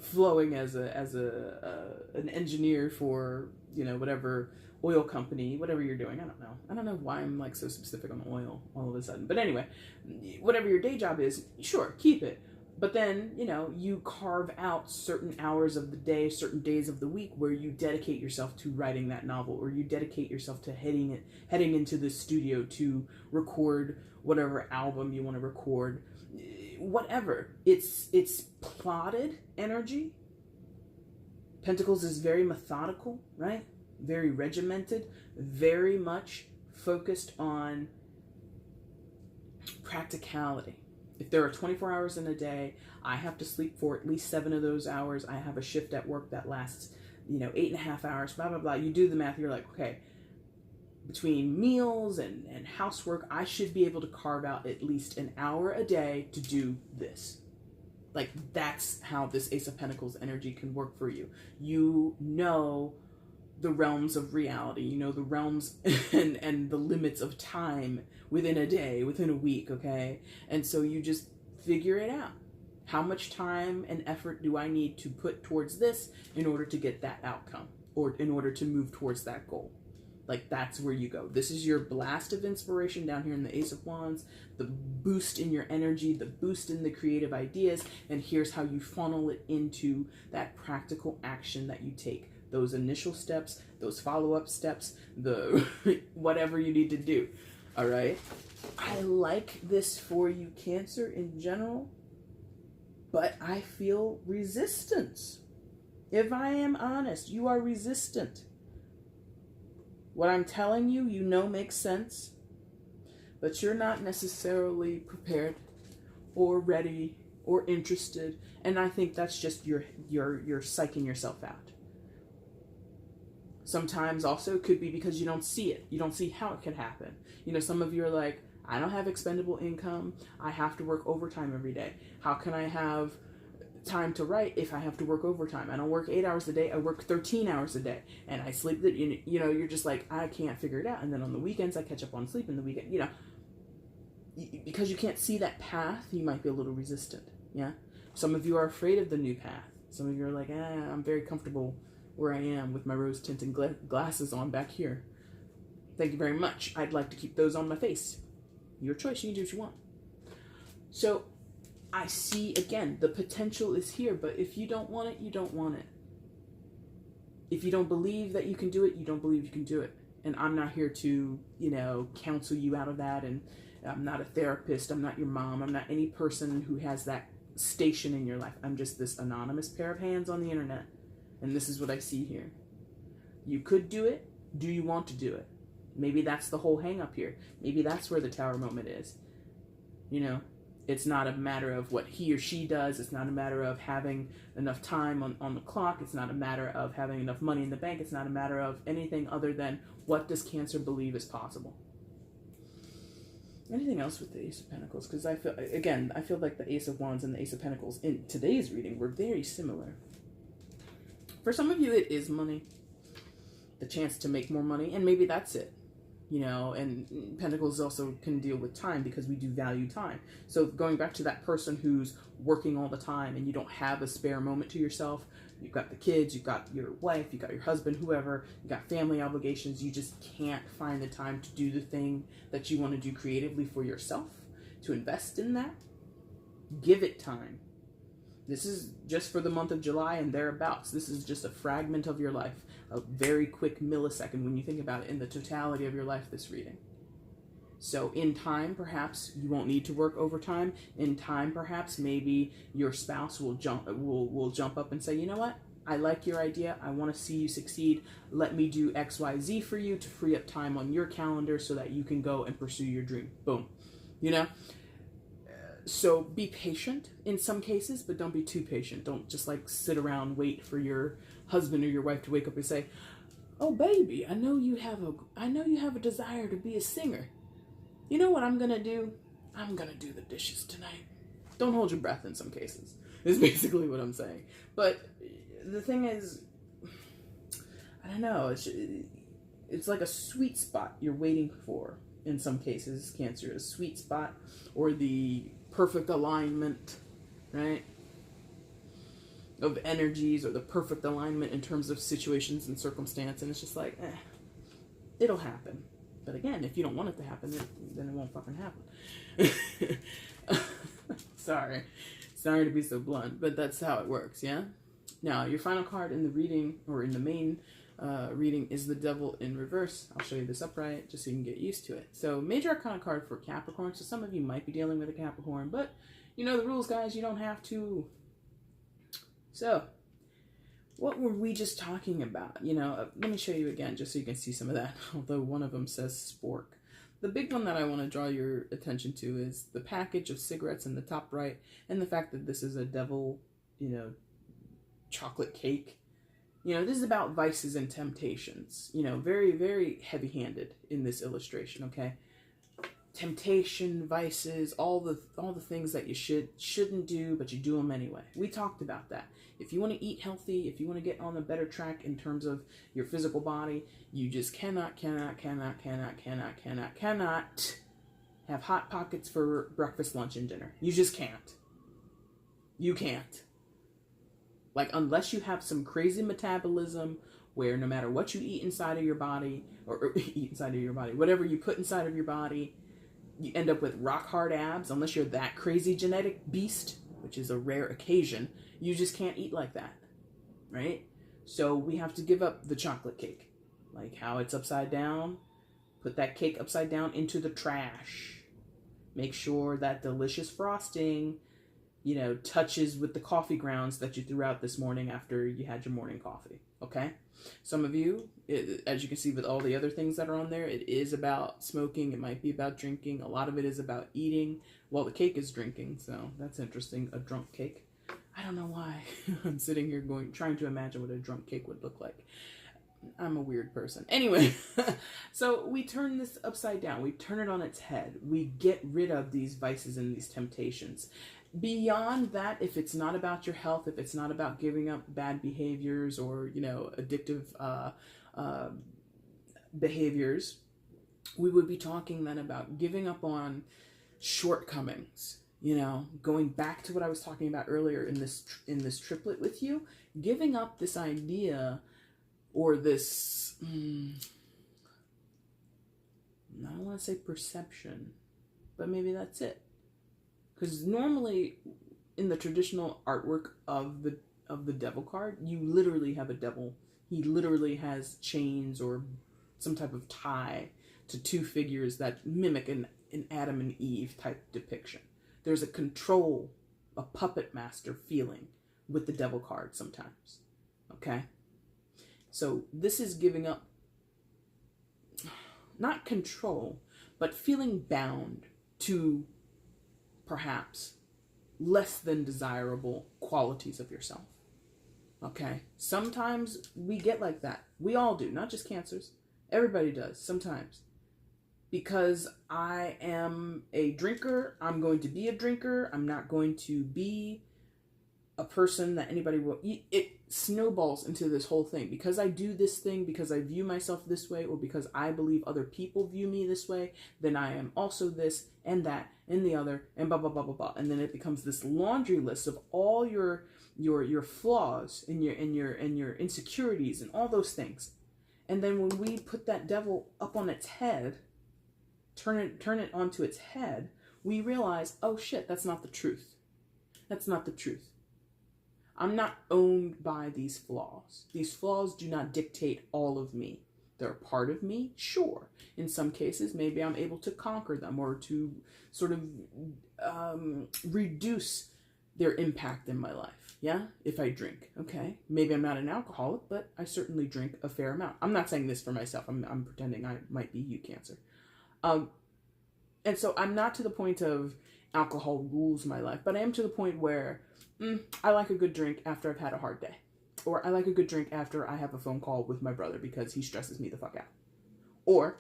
flowing as an engineer for, whatever oil company, whatever you're doing. I don't know why I'm like so specific on oil all of a sudden. But anyway, whatever your day job is, sure, keep it. But then, you carve out certain hours of the day, certain days of the week where you dedicate yourself to writing that novel, or you dedicate yourself to heading into the studio to record whatever album you want to record. Whatever. It's plotted energy. Pentacles is very methodical, right? Very regimented, very much focused on practicality. If there are 24 hours in a day, I have to sleep for at least 7 of those hours. I have a shift at work that lasts, 8.5 hours, blah, blah, blah. You do the math, you're like, okay, between meals and housework, I should be able to carve out at least an hour a day to do this. Like, that's how this Ace of Pentacles energy can work for you. You know the realms of reality, the realms and the limits of time within a day, within a week, okay? And so you just figure it out. How much time and effort do I need to put towards this in order to get that outcome, or in order to move towards that goal? Like, that's where you go. This is your blast of inspiration down here in the Ace of Wands, the boost in your energy, the boost in the creative ideas, and here's how you funnel it into that practical action that you take. Those initial steps, those follow-up steps, the whatever you need to do. All right? I like this for you, Cancer, in general, but I feel resistance. If I am honest, you are resistant. What I'm telling you, makes sense, but you're not necessarily prepared or ready or interested, and I think that's just you're psyching yourself out. Sometimes also it could be because you don't see it. You don't see how it could happen. Some of you are like, I don't have expendable income. I have to work overtime every day. How can I have time to write if I have to work overtime? I don't work 8 hours a day. I work 13 hours a day. And I sleep, you're just like, I can't figure it out. And then on the weekends, I catch up on sleep in the weekend, because you can't see that path, you might be a little resistant. Yeah. Some of you are afraid of the new path. Some of you are like, I'm very comfortable where I am with my rose tinted glasses on back here. Thank you very much. I'd like to keep those on my face. Your choice. You can do what you want. So I see, again, the potential is here, but if you don't want it, you don't want it. If you don't believe that you can do it, you don't believe you can do it. And I'm not here to, counsel you out of that. And I'm not a therapist. I'm not your mom. I'm not any person who has that station in your life. I'm just this anonymous pair of hands on the internet. And this is what I see here. You could do it. Do you want to do it? Maybe that's the whole hang up here. Maybe that's where the tower moment is. It's not a matter of what he or she does. It's not a matter of having enough time on the clock. It's not a matter of having enough money in the bank. It's not a matter of anything other than what does Cancer believe is possible. Anything else with the Ace of Pentacles? Because I feel like the Ace of Wands and the Ace of Pentacles in today's reading were very similar. For some of you, it is money. The chance to make more money, and maybe that's it. And Pentacles also can deal with time because we do value time. So going back to that person who's working all the time and you don't have a spare moment to yourself, you've got the kids, you've got your wife, you've got your husband, whoever, you've got family obligations, you just can't find the time to do the thing that you want to do creatively for yourself, to invest in that. Give it time. This is just for the month of July and thereabouts. This is just a fragment of your life, a very quick millisecond when you think about it in the totality of your life, this reading. So in time, perhaps you won't need to work overtime. In time, perhaps maybe your spouse will jump up and say, you know what? I like your idea. I want to see you succeed. Let me do X, Y, Z for you to free up time on your calendar so that you can go and pursue your dream. Boom. So be patient in some cases, but don't be too patient. Don't just sit around, wait for your husband or your wife to wake up and say, oh baby, I know you have a desire to be a singer. You know what I'm going to do? I'm gonna do the dishes tonight. Don't hold your breath in some cases, is basically what I'm saying. But the thing is, I don't know, it's like a sweet spot you're waiting for in some cases, Cancer. A sweet spot or the perfect alignment, right, of energies, or the perfect alignment in terms of situations and circumstance. And it's just like, it'll happen. But again, if you don't want it to happen, then it won't fucking happen. Sorry to be so blunt, but that's how it works, yeah? Now, your final card in the reading, or in the main reading, is the Devil in reverse. I'll show you this upright, just so you can get used to it. So, Major Arcana card for Capricorn. So some of you might be dealing with a Capricorn, but you know the rules, guys. You don't have to. So, what were we just talking about? You know, let me show you again, just so you can see some of that, although one of them says spork. The big one that I want to draw your attention to is the package of cigarettes in the top right, and the fact that this is a devil, you know, chocolate cake. You know, this is about vices and temptations. You know, very, very heavy-handed in this illustration, okay? Temptation, vices, all the things that you shouldn't do, but you do them anyway. We talked about that. If you want to eat healthy, if you want to get on a better track in terms of your physical body, you just cannot have Hot Pockets for breakfast, lunch, and dinner. You just can't. You can't. Like, unless you have some crazy metabolism where no matter what you eat inside of your body, or eat inside of your body, whatever you put inside of your body, you end up with rock hard abs. Unless you're that crazy genetic beast, which is a rare occasion, you just can't eat like that, right? So we have to give up the chocolate cake. Like how it's upside down, put that cake upside down into the trash. Make sure that delicious frosting, you know, touches with the coffee grounds that you threw out this morning after you had your morning coffee, okay? Some of you, as you can see with all the other things that are on there, it is about smoking, it might be about drinking, a lot of it is about eating. Well, the cake is drinking, so that's interesting, a drunk cake. I don't know why. I'm sitting here trying to imagine what a drunk cake would look like. I'm a weird person. Anyway, so we turn this upside down. We turn it on its head. We get rid of these vices and these temptations. Beyond that, if it's not about your health, if it's not about giving up bad behaviors or, you know, addictive behaviors, we would be talking then about giving up on shortcomings. You know, going back to what I was talking about earlier in this triplet with you, giving up this idea or this, I don't want to say perception, but maybe that's it. Because normally in the traditional artwork of the devil card, you literally have a devil. He literally has chains or some type of tie to two figures that mimic an Adam and Eve type depiction. There's a control, a puppet master feeling with the devil card sometimes, okay? So this is giving up, not control, but feeling bound to perhaps less than desirable qualities of yourself, okay? Sometimes we get like that. We all do, not just cancers. Everybody does, sometimes. Because I am a drinker, I'm going to be a drinker. I'm not going to be a person that anybody will... It snowballs into this whole thing. Because I do this thing, because I view myself this way, or because I believe other people view me this way, then I am also this and that and the other and blah, blah, blah, blah, blah. And then it becomes this laundry list of all your flaws and your insecurities and all those things. And then when we put that devil up on its head, turn it onto its head, we realize, oh shit, that's not the truth. That's not the truth. I'm not owned by these flaws. These flaws do not dictate all of me. They're a part of me, sure. In some cases, maybe I'm able to conquer them or to sort of reduce their impact in my life. Yeah, if I drink, okay. Maybe I'm not an alcoholic, but I certainly drink a fair amount. I'm not saying this for myself. I'm pretending I might be you, Cancer. And so I'm not to the point of alcohol rules my life, but I am to the point where I like a good drink after I've had a hard day. Or I like a good drink after I have a phone call with my brother because he stresses me the fuck out. Or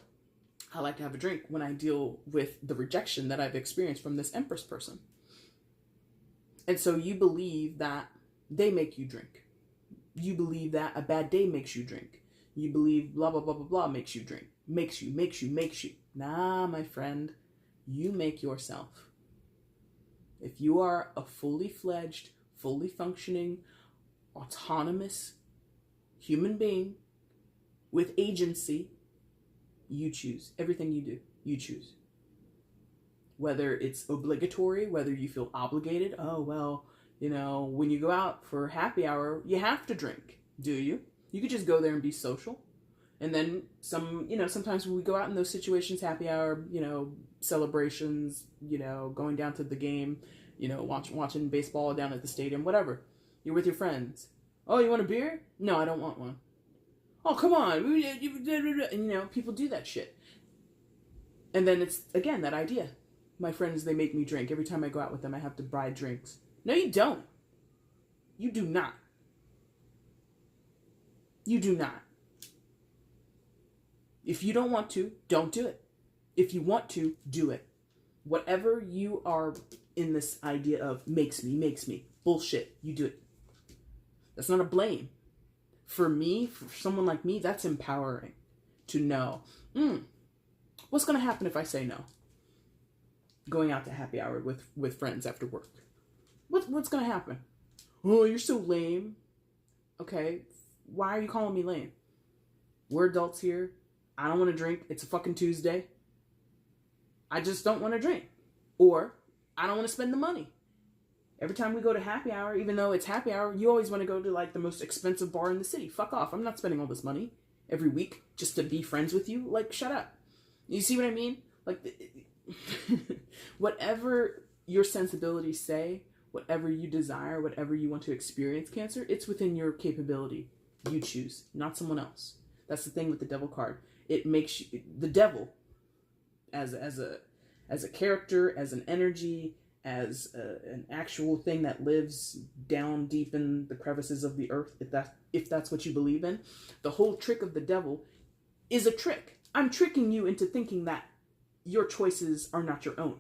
I like to have a drink when I deal with the rejection that I've experienced from this Empress person. And so you believe that they make you drink. You believe that a bad day makes you drink. You believe blah, blah, blah, blah, blah makes you drink. Makes you. Nah, my friend, you make yourself. If you are a fully fledged, fully functioning, autonomous human being with agency, you choose. Everything you do, you choose. Whether it's obligatory, whether you feel obligated. Oh, well, you know, when you go out for happy hour, you have to drink. Do you? You could just go there and be social. And then sometimes when we go out in those situations, happy hour, celebrations, going down to the game, watching baseball down at the stadium, whatever. You're with your friends. Oh, you want a beer? No, I don't want one. Oh, come on. And, people do that shit. And then it's, again, that idea. My friends, they make me drink. Every time I go out with them, I have to buy drinks. No, you don't. You do not. You do not. If you don't want to, don't do it. If you want to, do it. Whatever you are in this idea of makes me, bullshit, you do it. That's not a blame. For me, for someone like me, that's empowering to know, what's going to happen if I say no? Going out to happy hour with friends after work. What's going to happen? Oh, you're so lame. Okay, why are you calling me lame? We're adults here. I don't want to drink. It's a fucking Tuesday. I just don't want to drink. Or, I don't want to spend the money. Every time we go to happy hour, even though it's happy hour, you always want to go to like the most expensive bar in the city. Fuck off. I'm not spending all this money every week just to be friends with you. Like, shut up. You see what I mean? Like, whatever your sensibilities say, whatever you desire, whatever you want to experience, Cancer, it's within your capability. You choose, not someone else. That's the thing with the devil card. It makes you, the devil, as a character, as an energy, as an actual thing that lives down deep in the crevices of the earth, if that's what you believe in. The whole trick of the devil is a trick. I'm tricking you into thinking that your choices are not your own.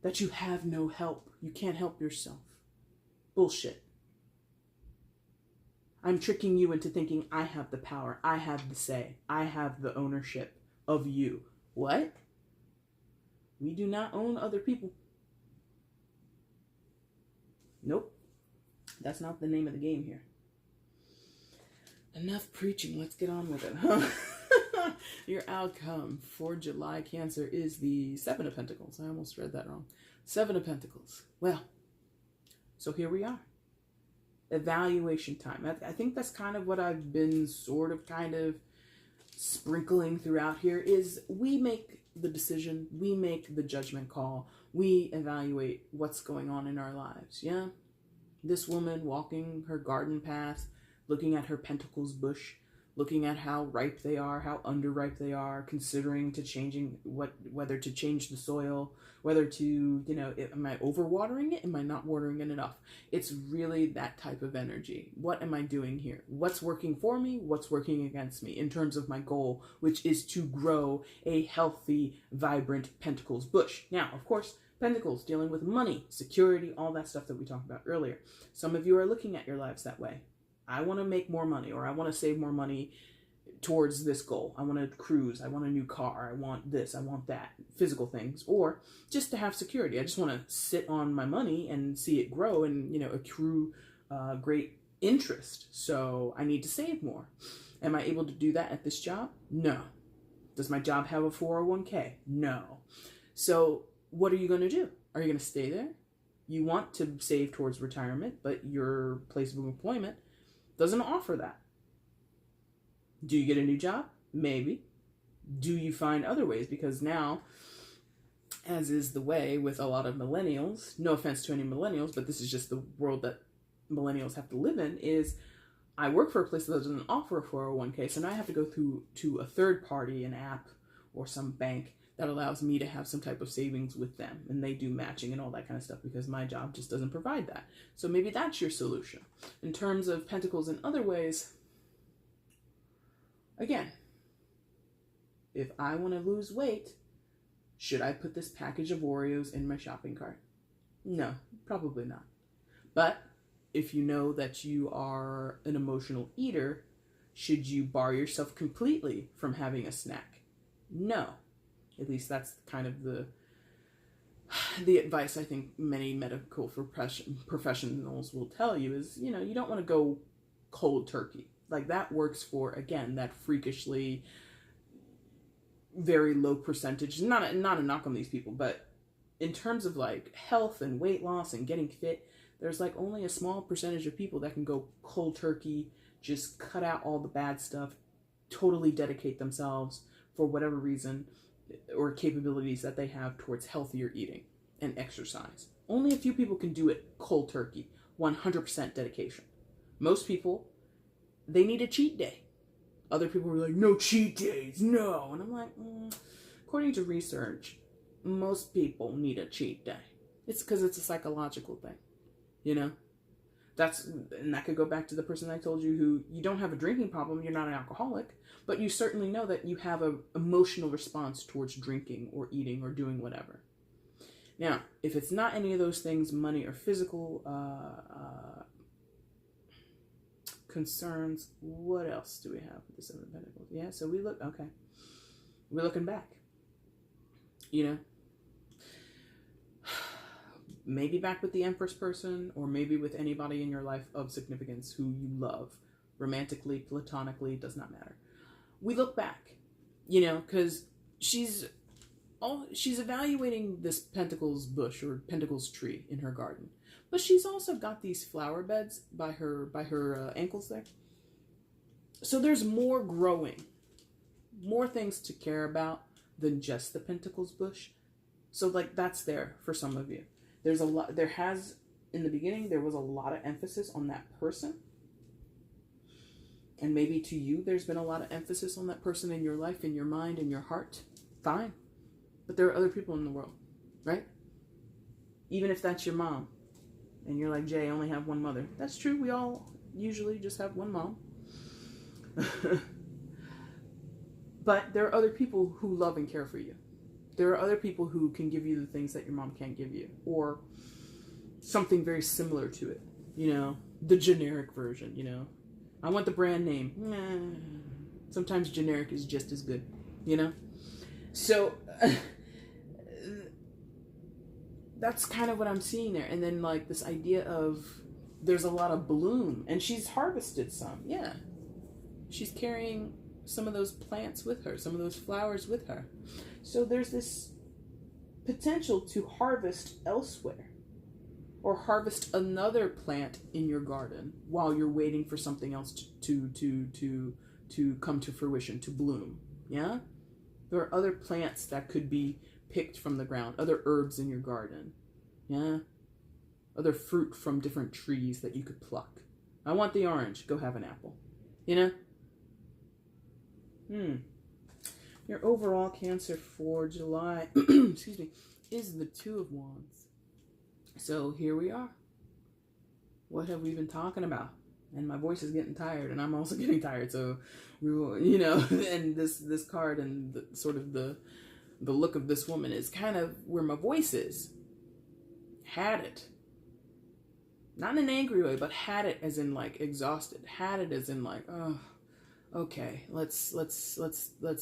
That you have no help. You can't help yourself. Bullshit. I'm tricking you into thinking I have the power. I have the say. I have the ownership of you. What? We do not own other people. Nope. That's not the name of the game here. Enough preaching. Let's get on with it. Your outcome for July, Cancer, is the Seven of Pentacles. I almost read that wrong. Seven of Pentacles. Well, so here we are. Evaluation time. I think that's kind of what I've been sort of sprinkling throughout here is we make the decision, we make the judgment call, we evaluate what's going on in our lives. Yeah, this woman walking her garden path, looking at her pentacles bush, looking at how ripe they are, how underripe they are, considering whether to change the soil, whether to, am I overwatering it? Am I not watering it enough? It's really that type of energy. What am I doing here? What's working for me? What's working against me in terms of my goal, which is to grow a healthy, vibrant pentacles bush. Now, of course, pentacles dealing with money, security, all that stuff that we talked about earlier. Some of you are looking at your lives that way. I want to make more money, or I want to save more money towards this goal. I want to cruise. I want a new car. I want this. I want that. Physical things. Or just to have security. I just want to sit on my money and see it grow and, accrue great interest. So I need to save more. Am I able to do that at this job? No. Does my job have a 401k? No. So what are you going to do? Are you going to stay there? You want to save towards retirement, but your place of employment doesn't offer that. Do you get a new job? Maybe. Do you find other ways? Because now, as is the way with a lot of millennials, no offense to any millennials, but this is just the world that millennials have to live in, is I work for a place that doesn't offer a 401k, so now I have to go to a third party, an app or some bank that allows me to have some type of savings with them. And they do matching and all that kind of stuff because my job just doesn't provide that. So maybe that's your solution. In terms of pentacles in other ways, again, if I want to lose weight, should I put this package of Oreos in my shopping cart? No, probably not. But if you know that you are an emotional eater, should you bar yourself completely from having a snack? No. At least that's kind of the advice I think many medical professionals will tell you is, you know, you don't want to go cold turkey. Like, that works for, again, that freakishly very low percentage. Not a knock on these people, but in terms of like health and weight loss and getting fit, there's like only a small percentage of people that can go cold turkey, just cut out all the bad stuff, totally dedicate themselves for whatever reason or capabilities that they have towards healthier eating and exercise. Only a few people can do it cold turkey, 100% dedication. Most people, they need a cheat day. Other people are like, no cheat days, no. And I'm like, according to research, most people need a cheat day. It's because it's a psychological thing, you know? And that could go back to the person I told you who, you don't have a drinking problem, you're not an alcoholic, but you certainly know that you have an emotional response towards drinking or eating or doing whatever. Now, if it's not any of those things, money or physical concerns, what else do we have with the Seven of Pentacles? Yeah, so we're looking back, you know, maybe back with the Empress person, or maybe with anybody in your life of significance who you love, romantically, platonically, does not matter. We look back, you know, because she's evaluating this Pentacles bush or Pentacles tree in her garden. But she's also got these flower beds by her ankles there. So there's more growing, more things to care about than just the Pentacles bush. So like, that's there for some of you. There's a lot, in the beginning, there was a lot of emphasis on that person. And maybe to you, there's been a lot of emphasis on that person in your life, in your mind, in your heart. Fine. But there are other people in the world, right? Even if that's your mom. And you're like, Jay, I only have one mother. That's true. We all usually just have one mom. But there are other people who love and care for you. There are other people who can give you the things that your mom can't give you. Or something very similar to it. You know, the generic version, you know. I want the brand name. Nah. Sometimes generic is just as good, you know. So that's kind of what I'm seeing there. And then like this idea of there's a lot of bloom, and she's harvested some. Yeah. She's carrying some of those plants with her, some of those flowers with her. So there's this potential to harvest elsewhere, or harvest another plant in your garden while you're waiting for something else to come to fruition, to bloom. Yeah? There are other plants that could be picked from the ground, other herbs in your garden. Yeah? Other fruit from different trees that you could pluck. I want the orange, go have an apple. You know? Your overall Cancer for July, excuse me, is the Two of Wands. So here we are. What have we been talking about? And my voice is getting tired, and I'm also getting tired. So we will, you know, and this card and sort of the look of this woman is kind of where my voice is. Had it. Not in an angry way, but had it as in like exhausted. Had it as in like, oh, okay, let's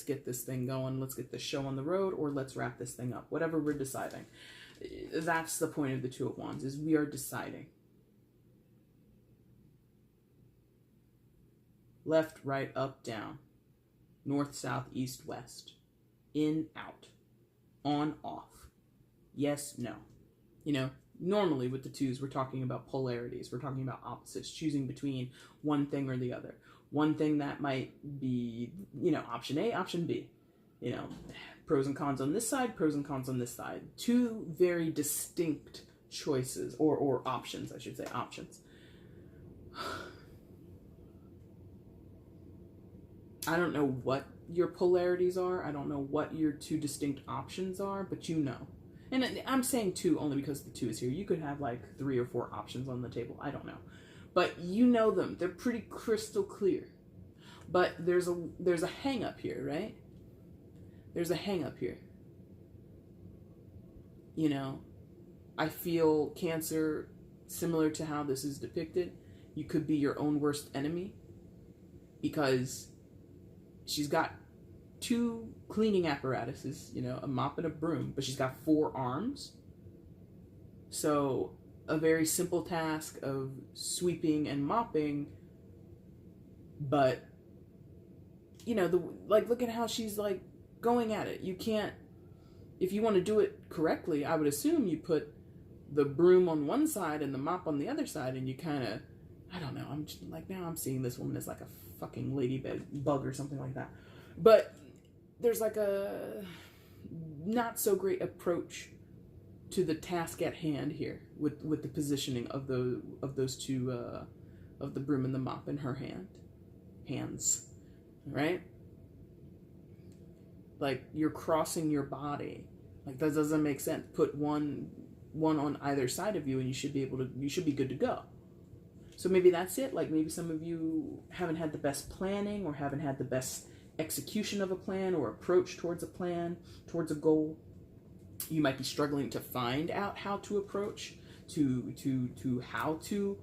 get this thing going. Let's get this show on the road, or let's wrap this thing up. Whatever we're deciding. That's the point of the Two of Wands, is we are deciding. Left, right, up, down. North, south, east, west. In, out. On, off. Yes, no. You know, normally with the twos, we're talking about polarities. We're talking about opposites, choosing between one thing or the other. One thing that might be, you know, option A, option B. You know, pros and cons on this side, pros and cons on this side. Two very distinct choices, or options, I should say, options. I don't know what your polarities are. I don't know what your two distinct options are, but you know. And I'm saying two only because the two is here. You could have like 3 or 4 options on the table. I don't know. But you know them. They're pretty crystal clear. But there's a hang up here, right? there's a hang up here. You know, I feel Cancer, similar to how this is depicted, you could be your own worst enemy, because she's got 2 cleaning apparatuses, you know, a mop and a broom, but she's got 4 arms. So a very simple task of sweeping and mopping, but, you know, look at how she's, like, going at it. You can't, if you want to do it correctly, I would assume you put the broom on one side and the mop on the other side, and you kind of, I don't know, I'm just, like, now I'm seeing this woman as like a fucking ladybug or something like that. But there's like a not so great approach to the task at hand here with the positioning of those 2 of the broom and the mop in her hands, right? Like, you're crossing your body. Like, that doesn't make sense. Put one on either side of you, and you should be good to go. So maybe that's it. Like, maybe some of you haven't had the best planning, or haven't had the best execution of a plan or approach towards a plan, towards a goal. You might be struggling to find out how to approach, to how to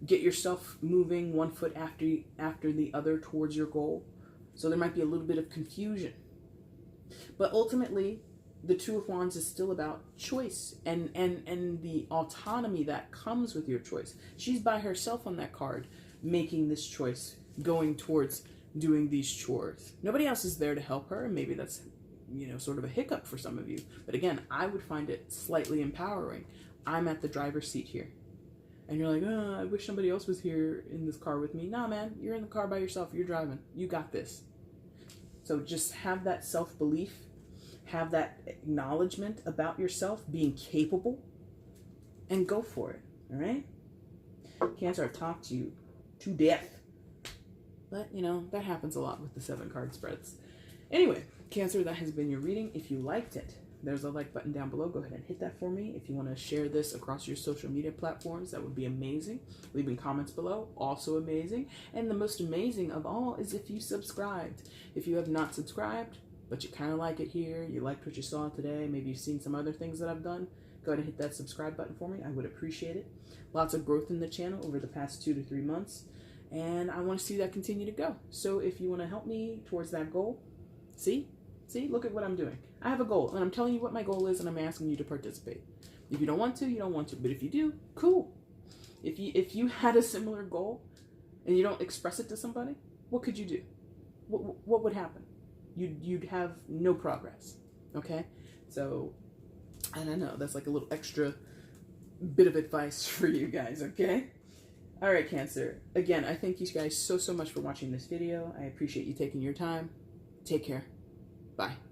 get yourself moving one foot after the other towards your goal. So there might be a little bit of confusion. But ultimately, the 2 of Wands is still about choice and the autonomy that comes with your choice. She's by herself on that card, making this choice, going towards doing these chores. Nobody else is there to help her, and maybe that's, you know, sort of a hiccup for some of you. But again, I would find it slightly empowering. I'm at the driver's seat here. And you're like, oh, I wish somebody else was here in this car with me. Nah, man, you're in the car by yourself. You're driving. You got this. So just have that self-belief, have that acknowledgement about yourself, being capable, and go for it, all right? Cancer, I've talked to you to death. But, you know, that happens a lot with the 7-card spreads. Anyway, Cancer, that has been your reading. If you liked it, there's a like button down below. Go ahead and hit that for me. If you want to share this across your social media platforms, that would be amazing. Leaving comments below, also amazing. And the most amazing of all is if you subscribed. If you have not subscribed, but you kind of like it here, you liked what you saw today, maybe you've seen some other things that I've done, go ahead and hit that subscribe button for me. I would appreciate it. Lots of growth in the channel over the past 2 to 3 months, and I want to see that continue to go. So if you want to help me towards that goal, see, look at what I'm doing. I have a goal, and I'm telling you what my goal is, and I'm asking you to participate. If you don't want to, you don't want to, but if you do, cool. If you had a similar goal and you don't express it to somebody, what could you do? What would happen? You'd have no progress, okay? So, I don't know, that's like a little extra bit of advice for you guys, okay? All right, Cancer. Again, I thank you guys so much for watching this video. I appreciate you taking your time. Take care. Bye.